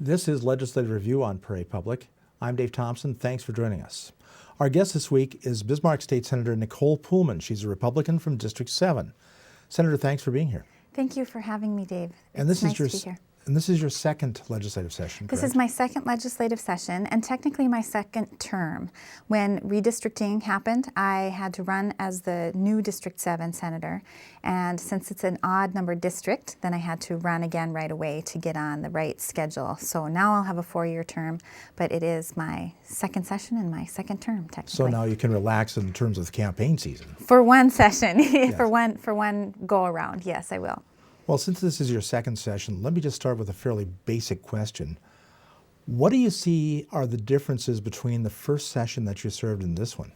This is Legislative Review on Prairie Public. I'm Dave Thompson. Thanks for joining us. Our guest this week is Bismarck State Senator Nicole Poolman. She's a Republican from District 7. Senator, thanks for being here. Thank you for having me, Dave. And it's nice to be here. And this is your second legislative session, correct? This is my second legislative session and technically my second term. When redistricting happened, I had to run as the new District 7 senator. And since it's an odd numbered district, then I had to run again right away to get on the right schedule. So now I'll have a 4-year term, but it is my second session and my second term, technically. So now you can relax in terms of the campaign season. For one session, Yes. for one go around, yes, I will. Well, since this is your second session, let me just start with a fairly basic question. What do you see are the differences between the first session that you served and this one?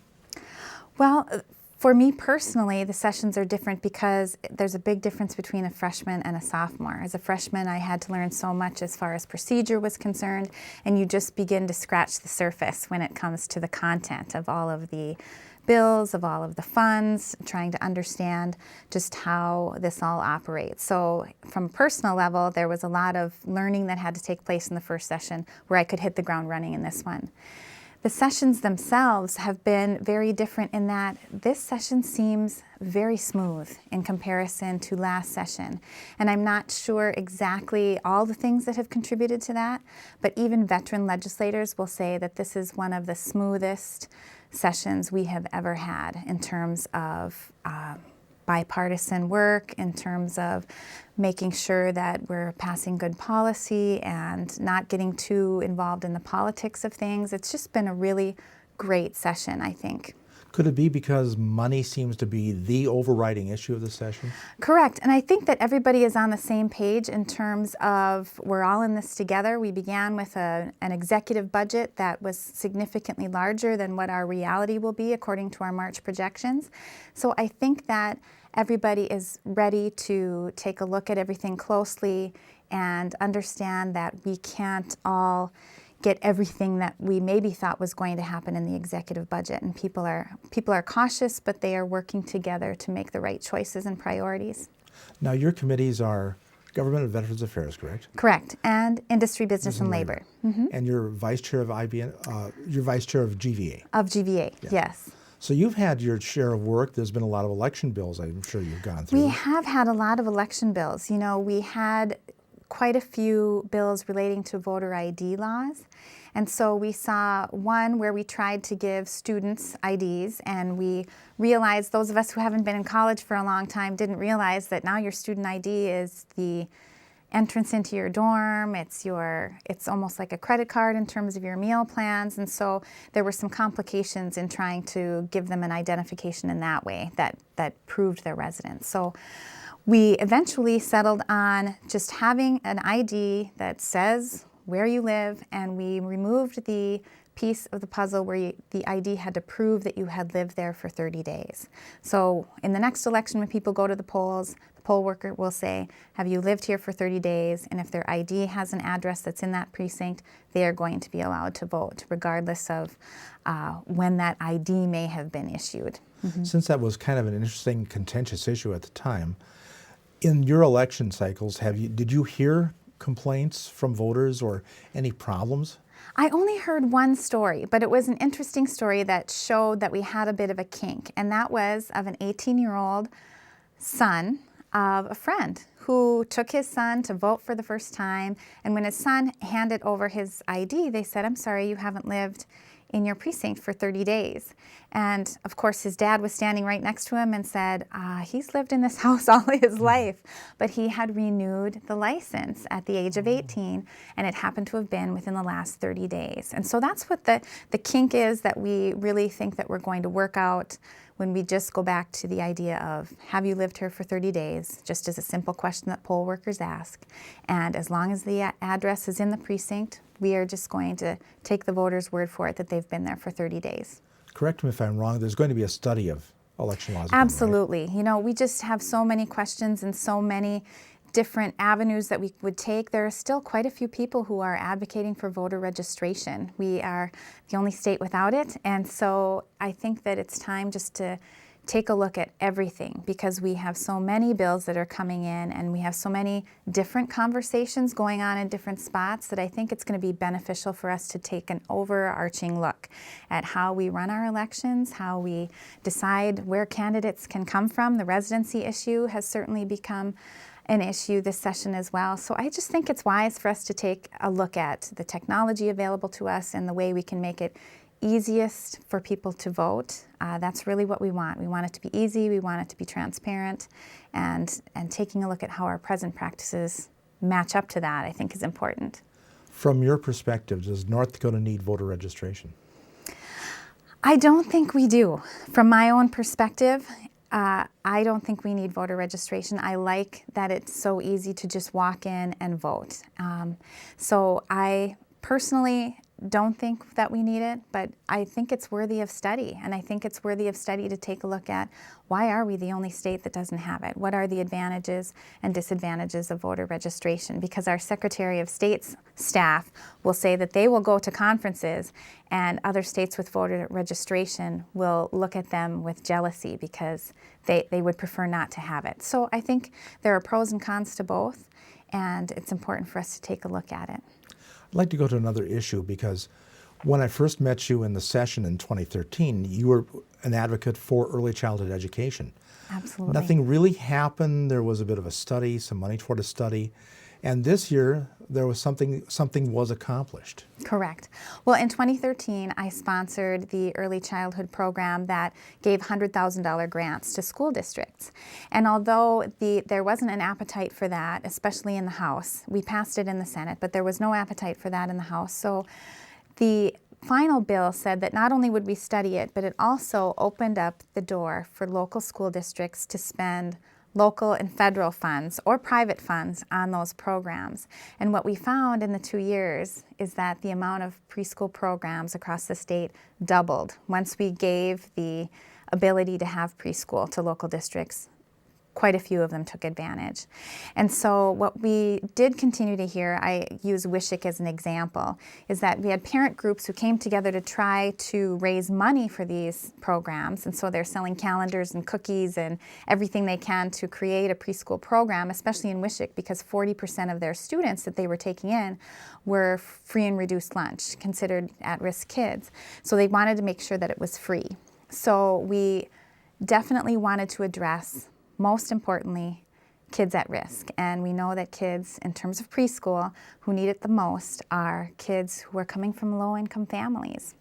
Well, for me personally, the sessions are different because there's a big difference between a freshman and a sophomore. As a freshman, I had to learn so much as far as procedure was concerned, and you just begin to scratch the surface when it comes to the content of all of the bills, of all of the funds, trying to understand just how this all operates. So from a personal level, there was a lot of learning that had to take place in the first session where I could hit the ground running in this one. The sessions themselves have been very different in that this session seems very smooth in comparison to last session. And I'm not sure exactly all the things that have contributed to that, but even veteran legislators will say that this is one of the smoothest sessions we have ever had in terms of bipartisan work, in terms of making sure that we're passing good policy and not getting too involved in the politics of things. It's just been a really great session, I think. Could it be because money seems to be the overriding issue of the session? Correct, and I think that everybody is on the same page in terms of we're all in this together. We began with an executive budget that was significantly larger than what our reality will be according to our March projections. So I think that everybody is ready to take a look at everything closely and understand that we can't all get everything that we maybe thought was going to happen in the executive budget. And people are cautious, but they are working together to make the right choices and priorities. Now, your committees are Government and Veterans Affairs, correct? Correct, and Industry, Business, and Labor. Mm-hmm. And you're vice chair of you're vice chair of GVA. Of GVA, Yeah. Yes. So you've had your share of work. There's been a lot of election bills I'm sure you've gone through. We have had a lot of election bills. You know, we had quite a few bills relating to voter ID laws. And so we saw one where we tried to give students IDs, and we realized, those of us who haven't been in college for a long time didn't realize that now your student ID is the entrance into your dorm. It's almost like a credit card in terms of your meal plans. And so there were some complications in trying to give them an identification in that way that proved their residence. So we eventually settled on just having an ID that says where you live, and we removed the piece of the puzzle where the ID had to prove that you had lived there for 30 days. So in the next election, when people go to the polls, the poll worker will say, have you lived here for 30 days? And if their ID has an address that's in that precinct, they are going to be allowed to vote, regardless of when that ID may have been issued. Mm-hmm. Since that was kind of an interesting, contentious issue at the time, in your election cycles, did you hear complaints from voters or any problems? I only heard one story, but it was an interesting story that showed that we had a bit of a kink, and that was of an 18-year-old son of a friend who took his son to vote for the first time, and when his son handed over his ID, they said, I'm sorry, you haven't lived in your precinct for 30 days. And of course his dad was standing right next to him and said, he's lived in this house all his life, but he had renewed the license at the age of 18, and it happened to have been within the last 30 days. And so that's what the kink is that we really think that we're going to work out when we just go back to the idea of, have you lived here for 30 days, just as a simple question that poll workers ask. And as long as the address is in the precinct, we are just going to take the voter's word for it that they've been there for 30 days. Correct me if I'm wrong, there's going to be a study of election laws again, Absolutely. right? You know, we just have so many questions and so many different avenues that we would take. There are still quite a few people who are advocating for voter registration. We are the only state without it, and so I think that it's time just to take a look at everything, because we have so many bills that are coming in and we have so many different conversations going on in different spots, that I think it's going to be beneficial for us to take an overarching look at how we run our elections, how we decide where candidates can come from. The residency issue has certainly become an issue this session as well. So I just think it's wise for us to take a look at the technology available to us and the way we can make it easiest for people to vote. That's really what we want. We want it to be easy, we want it to be transparent, and taking a look at how our present practices match up to that, I think, is important. From your perspective, does North Dakota need voter registration? I don't think we do. From my own perspective, I don't think we need voter registration. I like that it's so easy to just walk in and vote. So I personally don't think that we need it, but I think it's worthy of study, and I think it's worthy of study to take a look at why are we the only state that doesn't have it? What are the advantages and disadvantages of voter registration? Because our Secretary of State's staff will say that they will go to conferences and other states with voter registration will look at them with jealousy because they would prefer not to have it. So I think there are pros and cons to both, and it's important for us to take a look at it. I'd like to go to another issue, because when I first met you in the session in 2013, you were an advocate for early childhood education. Absolutely. Nothing really happened. There was a bit of a study, some money toward a study, and this year there was something was accomplished. Correct. Well, in 2013, I sponsored the early childhood program that gave $100,000 grants to school districts. And although there wasn't an appetite for that, especially in the House, we passed it in the Senate, but there was no appetite for that in the House. So the final bill said that not only would we study it, but it also opened up the door for local school districts to spend local and federal funds or private funds on those programs. And what we found in the 2 years is that the amount of preschool programs across the state doubled once we gave the ability to have preschool to local districts. Quite a few of them took advantage. And so what we did continue to hear, I use Wishick as an example, is that we had parent groups who came together to try to raise money for these programs. And so they're selling calendars and cookies and everything they can to create a preschool program, especially in Wishick, because 40% of their students that they were taking in were free and reduced lunch, considered at-risk kids. So they wanted to make sure that it was free. So we definitely wanted to address, most importantly, kids at risk. And we know that kids, in terms of preschool, who need it the most are kids who are coming from low-income families.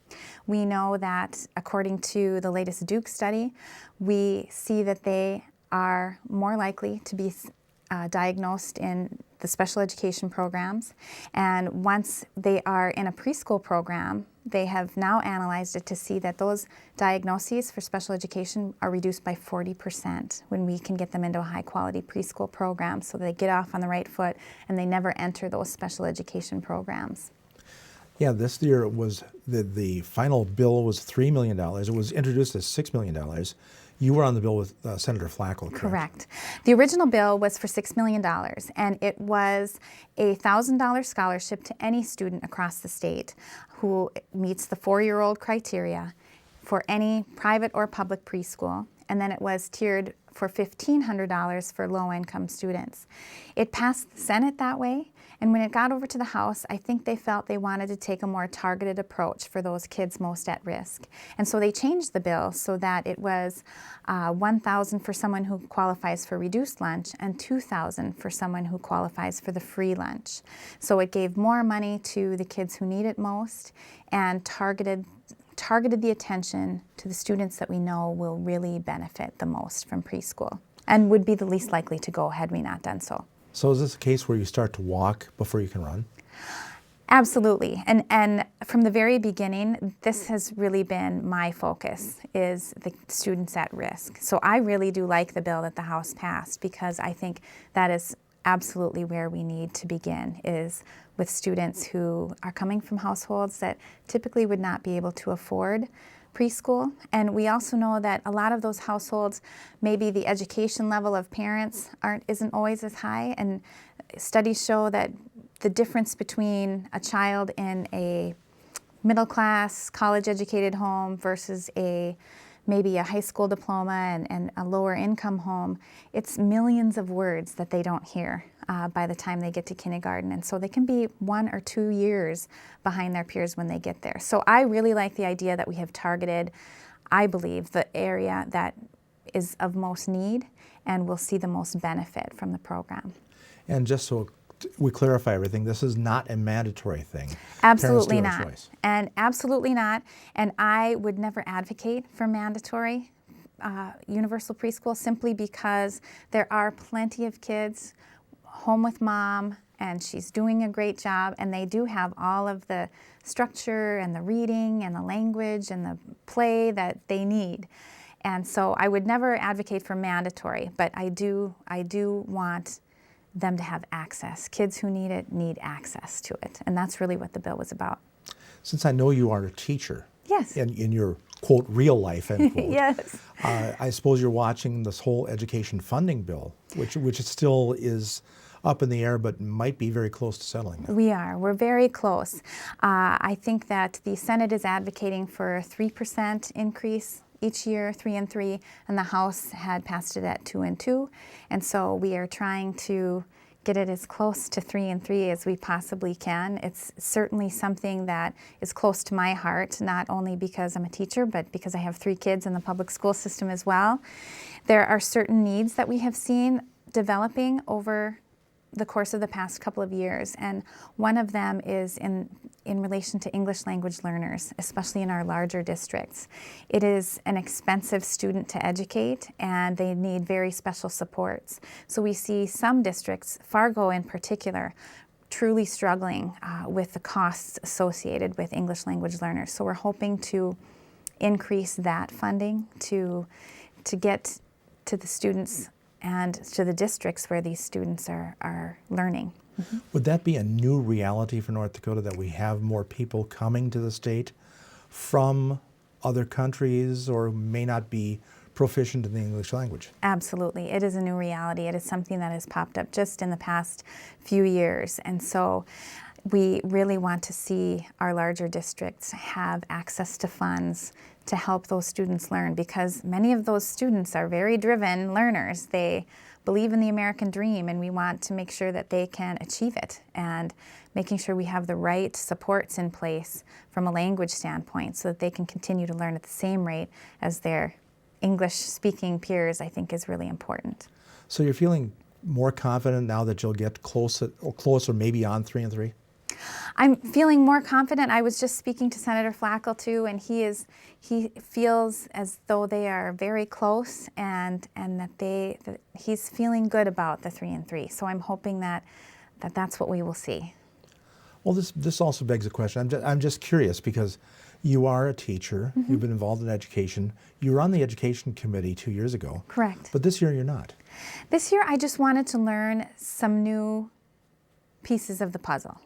We know that, according to the latest Duke study, we see that they are more likely to be diagnosed in the special education programs. And once they are in a preschool program, they have now analyzed it to see that those diagnoses for special education are reduced by 40% when we can get them into a high-quality preschool program, so they get off on the right foot and they never enter those special education programs. Yeah, this year it was the final bill was $3 million. It was introduced as $6 million. You were on the bill with Senator Flacco, correct? Correct. The original bill was for $6 million, and it was a $1,000 scholarship to any student across the state who meets the 4-year-old criteria for any private or public preschool, and then it was tiered for $1,500 for low-income students. It passed the Senate that way, and when it got over to the House, I think they felt they wanted to take a more targeted approach for those kids most at risk. And so they changed the bill so that it was $1,000 for someone who qualifies for reduced lunch and $2,000 for someone who qualifies for the free lunch. So it gave more money to the kids who need it most and targeted the attention to the students that we know will really benefit the most from preschool and would be the least likely to go had we not done so. So is this a case where you start to walk before you can run? Absolutely. And from the very beginning, this has really been my focus, is the students at risk. So I really do like the bill that the House passed, because I think that is absolutely where we need to begin, is with students who are coming from households that typically would not be able to afford preschool. And we also know that a lot of those households, maybe the education level of parents isn't always as high, and studies show that the difference between a child in a middle-class, college-educated home versus a maybe a high school diploma and a lower income home, it's millions of words that they don't hear by the time they get to kindergarten. And so they can be 1 or 2 years behind their peers when they get there. So I really like the idea that we have targeted, I believe, the area that is of most need and will see the most benefit from the program. And just so we clarify everything, this is not a mandatory thing. Absolutely Parents do have not. choice. And absolutely not. And I would never advocate for mandatory universal preschool simply because there are plenty of kids home with mom and she's doing a great job, and they do have all of the structure and the reading and the language and the play that they need. And so I would never advocate for mandatory, but I do want them to have access. Kids who need it need access to it, and that's really what the bill was about. Since I know you are a teacher, Yes. in your, quote, real life, end quote, Yes. I suppose you're watching this whole education funding bill, which still is up in the air but might be very close to settling now. We are. We're very close. I think that the Senate is advocating for a 3% increase each year, 3 and 3, and the House had passed it at 2 and 2. And so we are trying to get it as close to 3 and 3 as we possibly can. It's certainly something that is close to my heart, not only because I'm a teacher, but because I have 3 kids in the public school system as well. There are certain needs that we have seen developing over the course of the past couple of years, and one of them is in relation to English language learners, especially in our larger districts. It is an expensive student to educate, and they need very special supports. So we see some districts, Fargo in particular, truly struggling with the costs associated with English language learners. So we're hoping to increase that funding to get to the students and to the districts where these students are learning. Mm-hmm. Would that be a new reality for North Dakota, that we have more people coming to the state from other countries or may not be proficient in the English language? Absolutely. It is a new reality. It is something that has popped up just in the past few years. And so we really want to see our larger districts have access to funds to help those students learn, because many of those students are very driven learners. They believe in the American dream, and we want to make sure that they can achieve it, and making sure we have the right supports in place from a language standpoint so that they can continue to learn at the same rate as their English-speaking peers, I think, is really important. So you're feeling more confident now that you'll get closer maybe on 3 and 3? I'm feeling more confident. I was just speaking to Senator Flacco too, and he feels as though they are very close, and that he's feeling good about the 3 and 3. So I'm hoping that that's what we will see. Well, this also begs a question. I'm just curious, because you are a teacher. Mm-hmm. You've been involved in education. You were on the education committee 2 years ago. Correct. But this year you're not. This year I just wanted to learn some new pieces of the puzzle.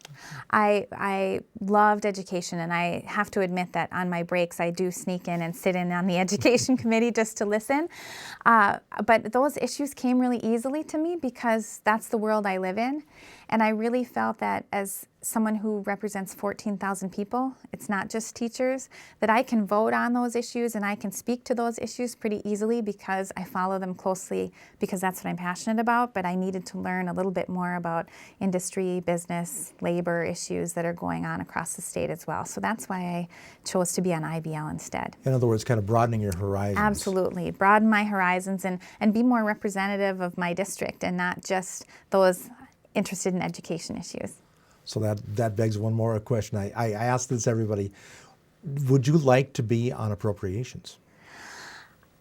I loved education, and I have to admit that on my breaks I do sneak in and sit in on the education committee just to listen. But those issues came really easily to me because that's the world I live in. And I really felt that as someone who represents 14,000 people, it's not just teachers, that I can vote on those issues and I can speak to those issues pretty easily because I follow them closely, because that's what I'm passionate about. But I needed to learn a little bit more about industry, business, labor issues that are going on across the state as well. So that's why I chose to be on IBL instead. In other words, kind of broadening your horizons. Absolutely. Broaden my horizons and be more representative of my district and not just those interested in education issues. So that begs one more question. I ask this to everybody. Would you like to be on appropriations?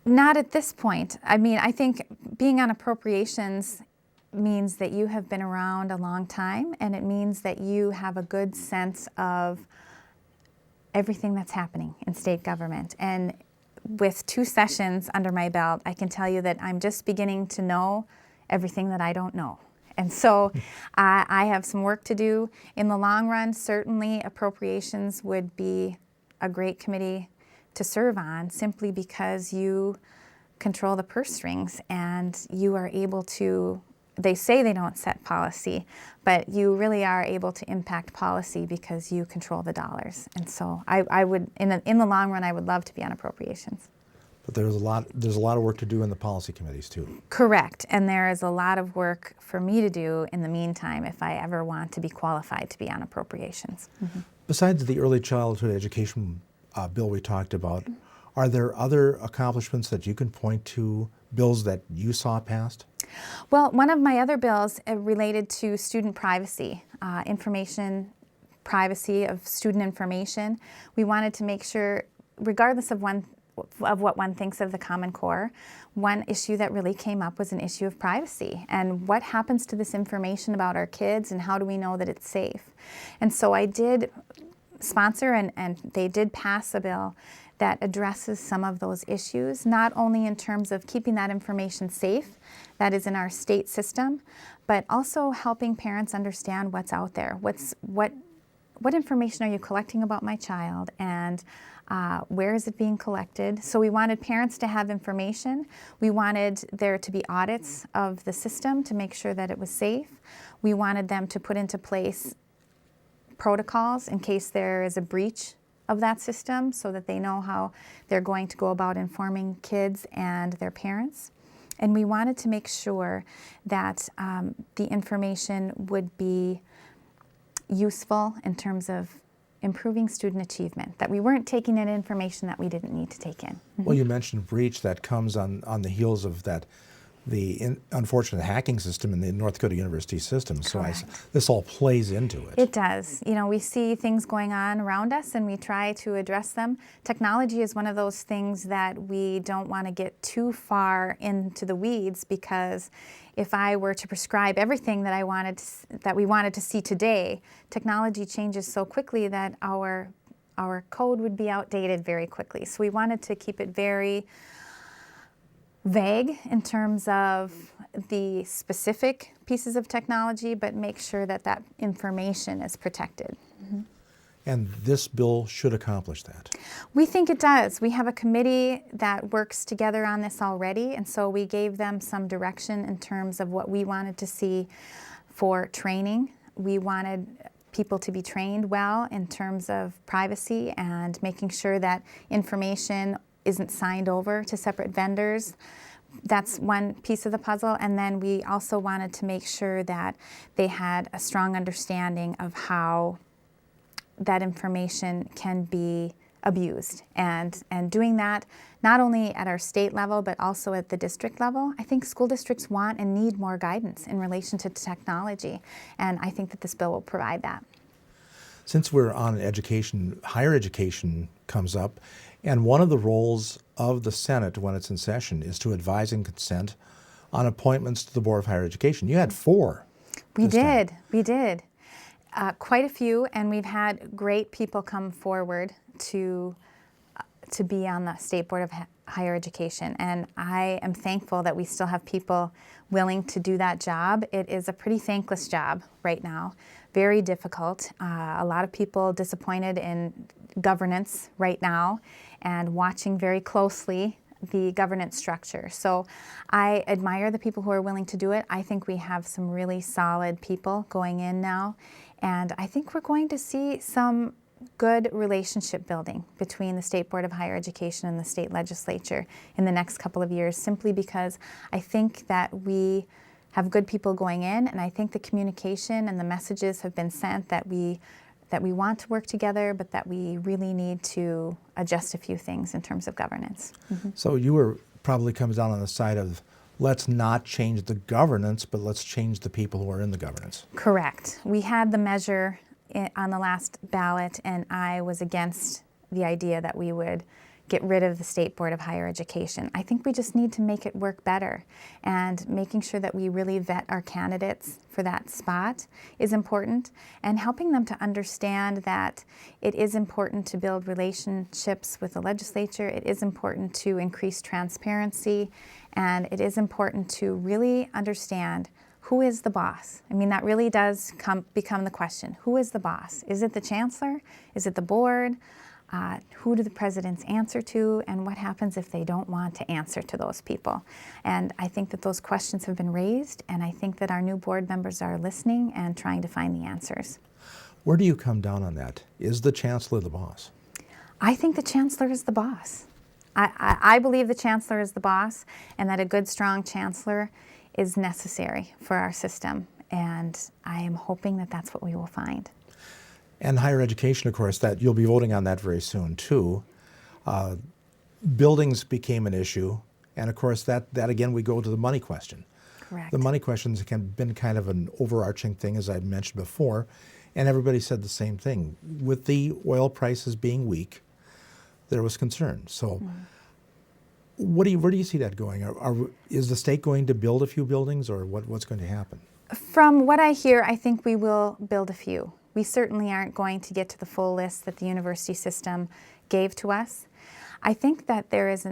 Not at this point. I mean, I think being on appropriations means that you have been around a long time, and it means that you have a good sense of everything that's happening in state government. And with 2 sessions under my belt, I can tell you that I'm just beginning to know everything that I don't know. And so I have some work to do. In the long run, certainly appropriations would be a great committee to serve on, simply because you control the purse strings and you are able to, they say they don't set policy, but you really are able to impact policy because you control the dollars. And so I would, in the long run, I would love to be on appropriations. But there's a lot of work to do in the policy committees too. Correct. And there is a lot of work for me to do in the meantime if I ever want to be qualified to be on appropriations. Besides the early childhood education bill we talked about, are there other accomplishments that you can point to, bills that you saw passed? Well, one of my other bills related to student privacy, information privacy of student information. We wanted to make sure, regardless of what one thinks of the Common Core, one issue that really came up was an issue of privacy and what happens to this information about our kids and how do we know that it's safe. And so I did sponsor and they did pass a bill that addresses some of those issues, not only in terms of keeping that information safe that is in our state system, but also helping parents understand what's out there. What information are you collecting about my child, and where is it being collected? So we wanted parents to have information. We wanted there to be audits of the system to make sure that it was safe. We wanted them to put into place protocols in case there is a breach of that system so that they know how they're going to go about informing kids and their parents. And we wanted to make sure that the information would be useful in terms of improving student achievement, that we weren't taking in information that we didn't need to take in. Well, you mentioned breach. That comes on the heels of the unfortunate hacking system in the North Dakota University system. So this all plays into it. It does. You know, we see things going on around us and we try to address them. Technology is one of those things that we don't want to get too far into the weeds, because if I were to prescribe everything that we wanted to see today, technology changes so quickly that our code would be outdated very quickly. So we wanted to keep it very vague in terms of the specific pieces of technology, but make sure that that information is protected. And this bill should accomplish that. We think it does. We have a committee that works together on this already, and so we gave them some direction in terms of what we wanted to see for training. We wanted people to be trained well in terms of privacy and making sure that information isn't signed over to separate vendors. That's one piece of the puzzle. And then we also wanted to make sure that they had a strong understanding of how that information can be abused, and doing that not only at our state level but also at the district level. I think school districts want and need more guidance in relation to technology, and I think that this bill will provide that. Since we're on education, higher education comes up, and one of the roles of the Senate when it's in session is to advise and consent on appointments to the Board of Higher Education. You had 4. We did. Quite a few, and we've had great people come forward to be on the State Board of Higher Education, and I am thankful that we still have people willing to do that job. It is a pretty thankless job right now, very difficult. A lot of people disappointed in governance right now and watching very closely the governance structure. So I admire the people who are willing to do it. I think we have some really solid people going in now, and I think we're going to see some good relationship building between the State Board of Higher Education and the state legislature in the next couple of years, simply because I think that we have good people going in, and I think the communication and the messages have been sent that we want to work together, but that we really need to adjust a few things in terms of governance. So you were probably comes down on the side of, let's not change the governance, but let's change the people who are in the governance. Correct. We had the measure on the last ballot, and I was against the idea that we would get rid of the State Board of Higher Education. I think we just need to make it work better, and making sure that we really vet our candidates for that spot is important, and helping them to understand that it is important to build relationships with the legislature, it is important to increase transparency, and it is important to really understand who is the boss. I mean, that really does become the question. Who is the boss? Is it the chancellor? Is it the board? Who do the presidents answer to, and what happens if they don't want to answer to those people? And I think that those questions have been raised, and I think that our new board members are listening and trying to find the answers. Where do you come down on that? Is the chancellor the boss? I think the chancellor is the boss. I believe the chancellor is the boss, and that a good, strong chancellor is necessary for our system. And I am hoping that that's what we will find. And higher education, of course, that you'll be voting on that very soon too. Buildings became an issue, and of course that again we go to the money question. Correct. The money questions have been kind of an overarching thing, as I mentioned before, and everybody said the same thing. With the oil prices being weak, there was concern. So, where do you see that going? Is the state going to build a few buildings, or what's going to happen? From what I hear, I think we will build a few. We certainly aren't going to get to the full list that the university system gave to us. I think that there is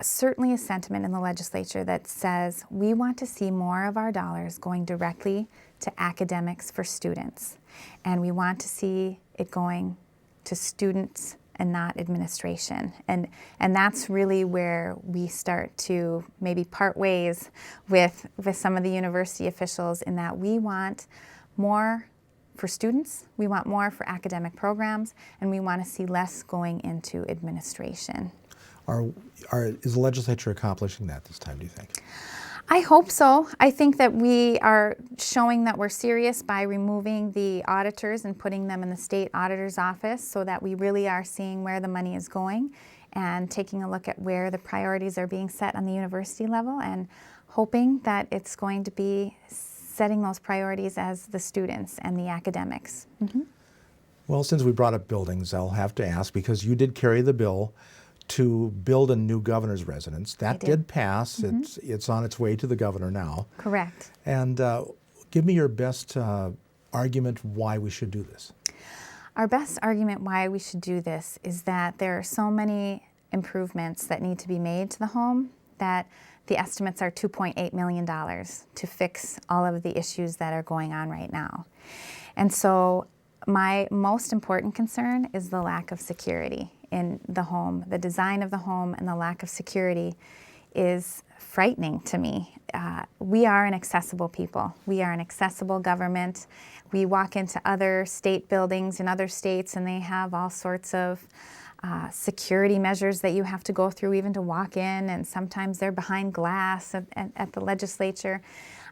certainly a sentiment in the legislature that says we want to see more of our dollars going directly to academics for students. And we want to see it going to students and not administration. And that's really where we start to maybe part ways with some of the university officials, in that we want more for students, we want more for academic programs, and we want to see less going into administration. Is the legislature accomplishing that this time, do you think? I hope so. I think that we are showing that we're serious by removing the auditors and putting them in the state auditor's office, so that we really are seeing where the money is going and taking a look at where the priorities are being set on the university level, and hoping that it's going to be setting those priorities as the students and the academics. Mm-hmm. Well, since we brought up buildings, I'll have to ask, because you did carry the bill to build a new governor's residence. That did pass. Mm-hmm. It's on its way to the governor now. Correct. And give me your best argument why we should do this. Our best argument why we should do this is that there are so many improvements that need to be made to the home that the estimates are $2.8 million to fix all of the issues that are going on right now. And so my most important concern is the lack of security in the home. The design of the home and the lack of security is frightening to me. We are an accessible people. We are an accessible government. We walk into other state buildings in other states, and they have all sorts of security measures that you have to go through even to walk in, and sometimes they're behind glass at the legislature.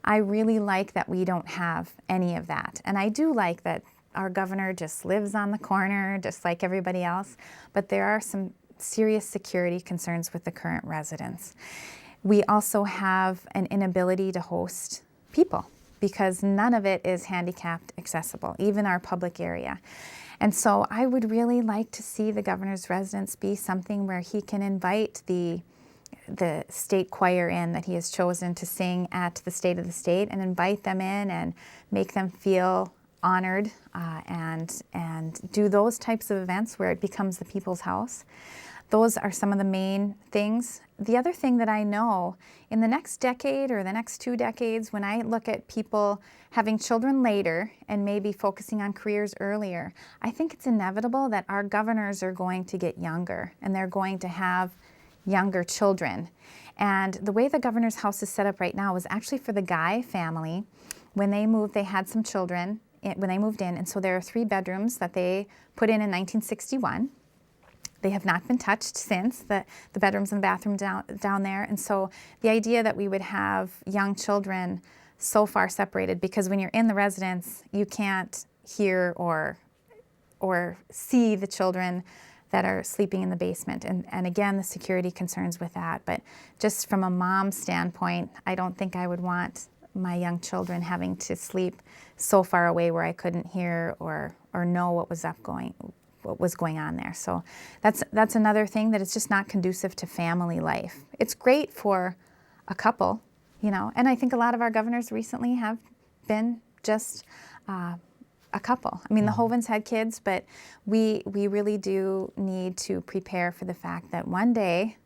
I really like that we don't have any of that. And I do like that our governor just lives on the corner just like everybody else, but there are some serious security concerns with the current residents. We also have an inability to host people because none of it is handicapped accessible, even our public area. And so I would really like to see the governor's residence be something where he can invite the state choir in that he has chosen to sing at the State of the State, and invite them in and make them feel honored, and do those types of events where it becomes the people's house. Those are some of the main things. The other thing that I know, in the next decade or the next 2 decades, when I look at people having children later and maybe focusing on careers earlier, I think it's inevitable that our governors are going to get younger, and they're going to have younger children. And the way the governor's house is set up right now was actually for the Guy family. When they moved, they had some children when they moved in, and so there are 3 bedrooms that they put in 1961. They have not been touched since, the bedrooms and the bathroom down there. And so the idea that we would have young children so far separated, because when you're in the residence, you can't hear or see the children that are sleeping in the basement. And again, the security concerns with that. But just from a mom standpoint, I don't think I would want my young children having to sleep so far away where I couldn't hear or know what was going on there. So that's another thing, that it's just not conducive to family life. It's great for a couple, and I think a lot of our governors recently have been just a couple. I mean, the Hovens had kids, but we really do need to prepare for the fact that one day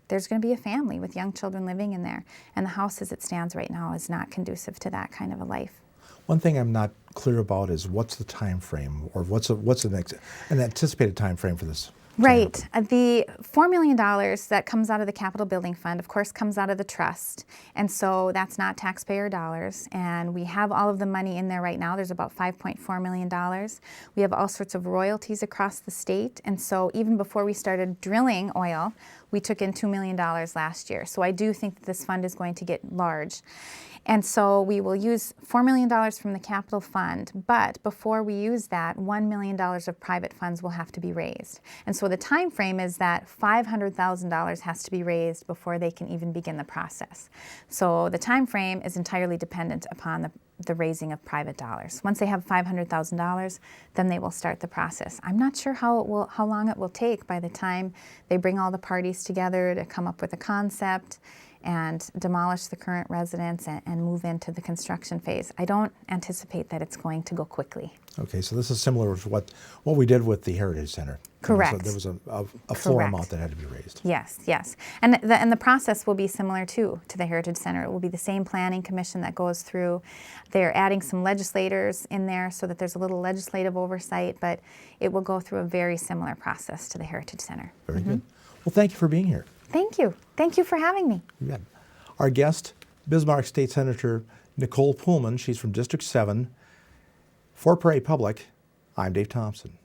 there's going to be a family with young children living in there, and the house as it stands right now is not conducive to that kind of a life. One thing I'm not clear about is what's the time frame, or what's an anticipated time frame for this Right. The $4 million that comes out of the Capital Building Fund, of course, comes out of the trust. And so that's not taxpayer dollars. And we have all of the money in there right now. There's about $5.4 million. We have all sorts of royalties across the state. And so even before we started drilling oil, we took in $2 million last year. So I do think that this fund is going to get large. And so we will use $4 million from the capital fund, but before we use that, $1 million of private funds will have to be raised. And so the time frame is that $500,000 has to be raised before they can even begin the process. So the time frame is entirely dependent upon the raising of private dollars. Once they have $500,000, then they will start the process. I'm not sure how long it will take by the time they bring all the parties together to come up with a concept and demolish the current residence and move into the construction phase. I don't anticipate that it's going to go quickly. Okay, so this is similar to what we did with the Heritage Center. Correct. So there was a floor Correct. amount that had to be raised. Yes, yes. And the process will be similar too to the Heritage Center. It will be the same planning commission that goes through. They're adding some legislators in there so that there's a little legislative oversight, but it will go through a very similar process to the Heritage Center. Very good. Well, thank you for being here. Thank you. Thank you for having me. You bet. Our guest, Bismarck State Senator Nicole Poolman. She's from District 7. For Prairie Public, I'm Dave Thompson.